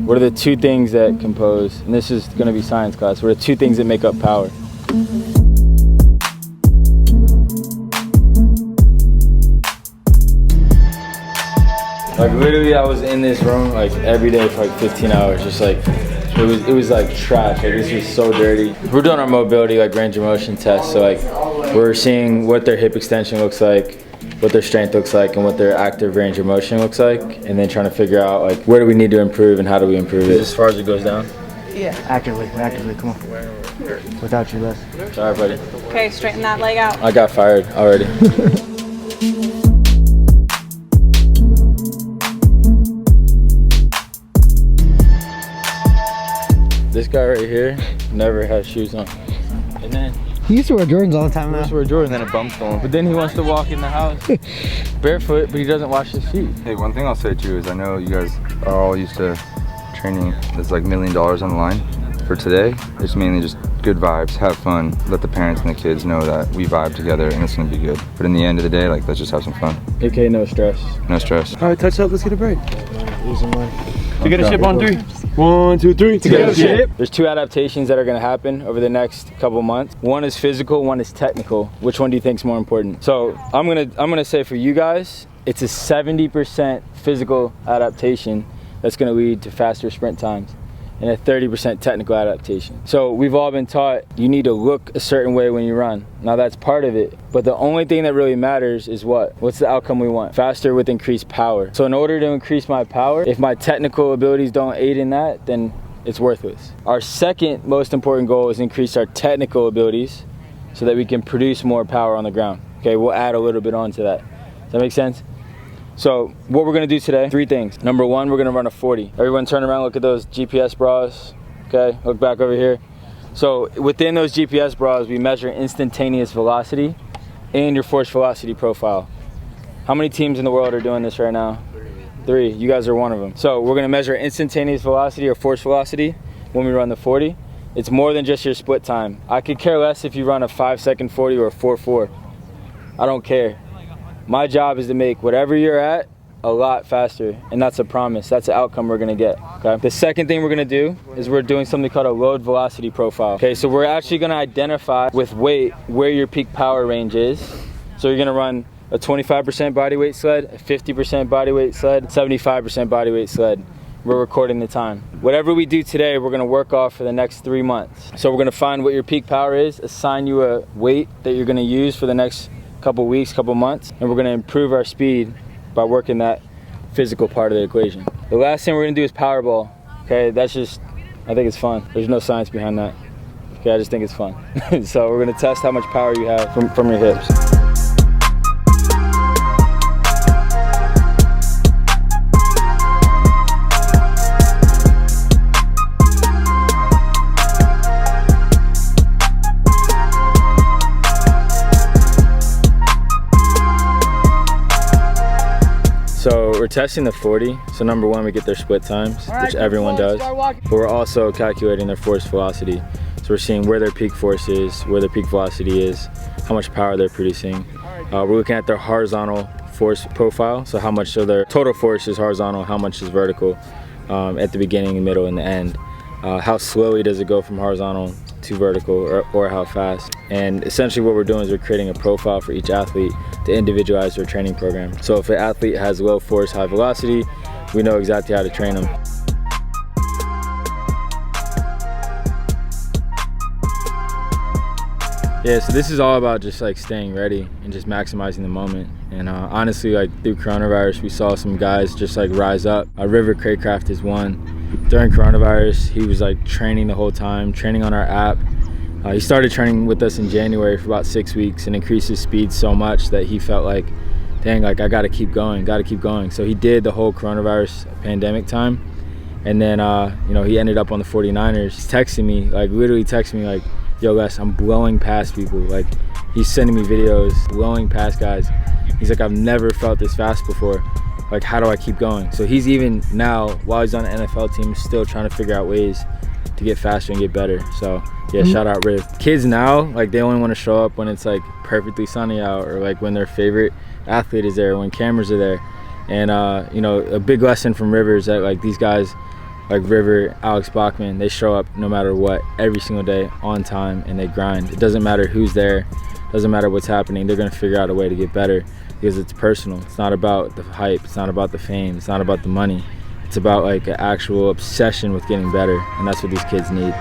What are the two things that compose, and this is going to be science class, what are the two things that make up power? Like literally I was in this room like every day for like 15 hours, just like, it was like trash, like this was so dirty. We're doing our mobility, like range of motion tests, so like we're seeing what their hip extension looks like, what their strength looks like, and what their active range of motion looks like, and then trying to figure out like where do we need to improve and how do we improve it. As far as it goes down? Yeah. Actively, come on. Without you, Les. Sorry, buddy. Okay, straighten that leg out. I got fired already. This guy right here never has shoes on. And then he used to wear Jordans all the time. He used to wear Jordans, and then a bum phone. But then he wants to walk in the house barefoot, but he doesn't wash his feet. Hey, one thing I'll say too is I know you guys are all used to training. There's like $1 million on the line. For today, it's mainly just good vibes, have fun, let the parents and the kids know that we vibe together and it's gonna be good. But in the end of the day, like, let's just have some fun. AK, no stress. No stress. All right, touch up, let's get a break. Togethership on 3. 1, 2, 3. Togethership. There's two adaptations that are gonna happen over the next couple months. One is physical, one is technical. Which one do you think is more important? So I'm gonna say for you guys, it's a 70% physical adaptation that's gonna lead to faster sprint times, and a 30% technical adaptation. So we've all been taught you need to look a certain way when you run. Now that's part of it, but the only thing that really matters is what's the outcome we want? Faster with increased power. So in order to increase my power, if my technical abilities don't aid in that, then it's worthless. Our second most important goal is increase our technical abilities so that we can produce more power on the ground. Okay, we'll add a little bit onto that. Does that make sense? So what we're gonna do today, 3 things. Number 1, we're gonna run a 40. Everyone turn around, look at those GPS bras. Okay, look back over here. So within those GPS bras, we measure instantaneous velocity and your force velocity profile. How many teams in the world are doing this right now? 3, you guys are one of them. So we're gonna measure instantaneous velocity or force velocity when we run the 40. It's more than just your split time. I could care less if you run a 5-second 40 or a 4.4. I don't care. My job is to make whatever you're at a lot faster, and that's a promise. That's the outcome we're gonna get, okay? The second thing we're gonna do is we're doing something called a load velocity profile. Okay, so we're actually gonna identify with weight where your peak power range is. So you're gonna run a 25% body weight sled, a 50% body weight sled, 75% body weight sled. We're recording the time. Whatever we do today, we're gonna work off for the next 3 months. So we're gonna find what your peak power is, assign you a weight that you're gonna use for the next couple weeks, couple months, and we're gonna improve our speed by working that physical part of the equation. The last thing we're gonna do is Powerball. Okay, that's just, I think it's fun. There's no science behind that. Okay, I just think it's fun. So we're gonna test how much power you have from your hips. So we're testing the 40. So number 1, we get their split times, which everyone does. But we're also calculating their force velocity. So we're seeing where their peak force is, where their peak velocity is, how much power they're producing. We're looking at their horizontal force profile. So how much of their total force is horizontal, how much is vertical at the beginning, middle, and the end. How slowly does it go from horizontal to vertical, or how fast. And essentially what we're doing is we're creating a profile for each athlete to individualize their training program. So if an athlete has low force, high velocity, we know exactly how to train them. Yeah, so this is all about just like staying ready and just maximizing the moment. And honestly, like through coronavirus, we saw some guys just like rise up. River Craycraft is one. During coronavirus, he was like training the whole time, training on our app. He started training with us in January for about 6 weeks and increased his speed so much that he felt like, dang, like I gotta keep going. So he did the whole coronavirus pandemic time. And then, you know, he ended up on the 49ers. He's texting me, like literally texting me like, yo Les, I'm blowing past people. Like he's sending me videos, blowing past guys. He's like, I've never felt this fast before. Like, how do I keep going? So he's even now, while he's on the NFL team, still trying to figure out ways to get faster and get better. So yeah, shout out Riv. Kids now, like they only want to show up when it's like perfectly sunny out, or like when their favorite athlete is there, when cameras are there. And you know, a big lesson from River is that like these guys, like River, Alex Bachman, they show up no matter what, every single day, on time, and they grind. It doesn't matter who's there, doesn't matter what's happening, they're gonna figure out a way to get better because it's personal. It's not about the hype, it's not about the fame, it's not about the money. It's about like an actual obsession with getting better, and that's what these kids need.